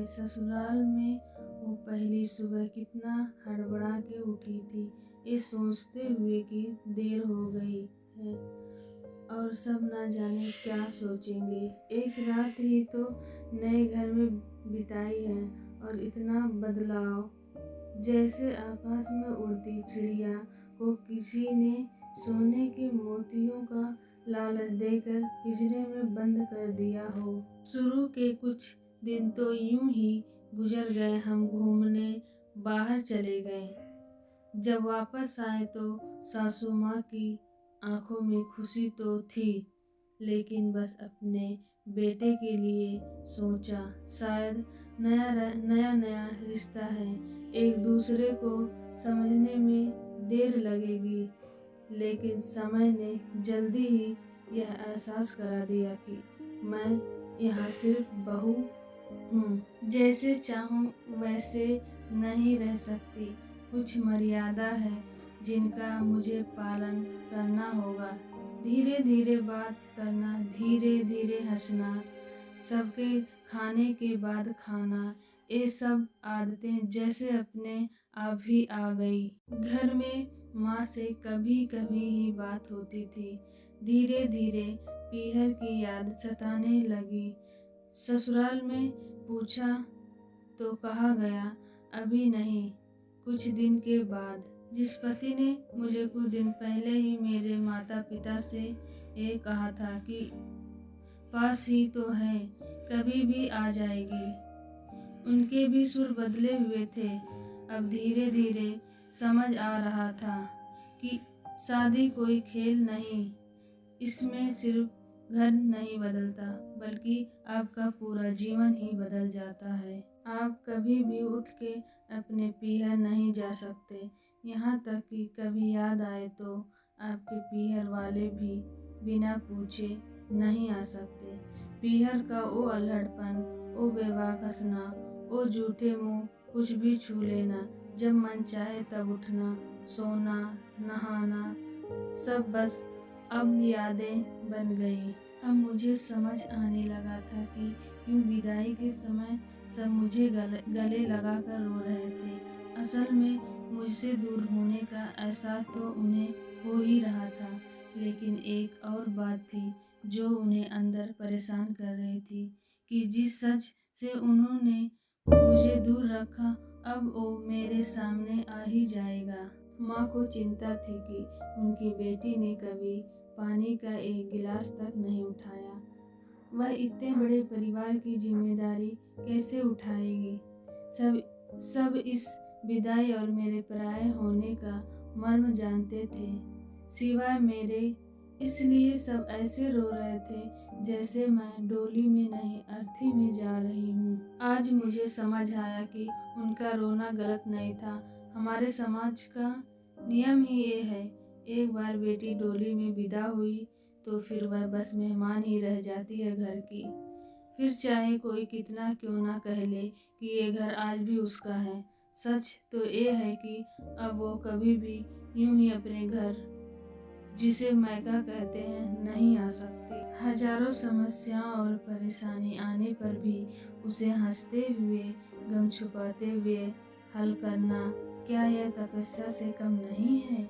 गए ससुराल में वो पहली सुबह कितना हड़बड़ा के उठी थी, ये सोचते हुए कि देर हो गई है और सब ना जाने क्या सोचेंगे। एक रात ही तो नए घर में बिताई है और इतना बदलाव, जैसे आकाश में उड़ती चिड़िया को किसी ने सोने के मोतियों का लालच देकर पिंजरे में बंद कर दिया हो। शुरू के कुछ दिन तो यूं ही गुजर गए, हम घूमने बाहर चले गए। जब वापस आए तो सासू माँ की आंखों में खुशी तो थी, लेकिन बस अपने बेटे के लिए सोचा, शायद नया रिश्ता है, एक दूसरे को समझने में देर लगेगी। लेकिन समय ने जल्दी ही यह एहसास करा दिया कि मैं यहाँ सिर्फ बहू हूँ, जैसे चाहूँ वैसे नहीं रह सकती। कुछ मर्यादा है जिनका मुझे पालन करना होगा। धीरे धीरे बात करना, धीरे धीरे हंसना, सबके खाने के बाद खाना, ये सब आदतें जैसे अपने आप ही आ गई। घर में माँ से कभी कभी ही बात होती थी। धीरे धीरे पीहर की याद सताने लगी। ससुराल में पूछा तो कहा गया अभी नहीं, कुछ दिन के बाद। जिस पति ने मुझे कुछ दिन पहले ही मेरे माता पिता से ये कहा था कि पास ही तो है, कभी भी आ जाएगी, उनके भी सुर बदले हुए थे। अब धीरे धीरे समझ आ रहा था कि शादी कोई खेल नहीं, इसमें सिर्फ घर नहीं बदलता बल्कि आपका पूरा जीवन ही बदल जाता है। आप कभी भी उठ के अपने पीहर नहीं जा सकते, यहाँ तक कि कभी याद आए तो आपके पीहर वाले भी बिना पूछे नहीं आ सकते। पीहर का वो अल्हड़पन, वो बेबाक हंसना, वो झूठे मुंह कुछ भी छू लेना, जब मन चाहे तब उठना, सोना, नहाना, सब बस अब यादें बन गई। अब मुझे समझ आने लगा था कि यूं विदाई के समय सब मुझे गले लगाकर रो रहे थे। असल में मुझसे दूर होने का एहसास तो उन्हें हो ही रहा था, लेकिन एक और बात थी जो उन्हें अंदर परेशान कर रही थी कि जिस सच से उन्होंने मुझे दूर रखा, अब वो मेरे सामने आ ही जाएगा। माँ को चिंता थी कि उनकी बेटी ने कभी पानी का एक गिलास तक नहीं उठाया, वह इतने बड़े परिवार की जिम्मेदारी कैसे उठाएगी। सब इस विदाई और मेरे पराये होने का मर्म जानते थे, सिवाय मेरे। इसलिए सब ऐसे रो रहे थे जैसे मैं डोली में नहीं, अर्थी में जा रही हूँ। आज मुझे समझ आया कि उनका रोना गलत नहीं था। हमारे समाज का नियम ही ये है, एक बार बेटी डोली में विदा हुई तो फिर वह बस मेहमान ही रह जाती है घर की। फिर चाहे कोई कितना क्यों ना कह ले कि ये घर आज भी उसका है, सच तो ये है कि अब वो कभी भी यूं ही अपने घर, जिसे मायका कहते हैं, नहीं आ सकती। हजारों समस्याओं और परेशानी आने पर भी उसे हंसते हुए, गम छुपाते हुए हल करना, क्या यह तपस्या से कम नहीं है।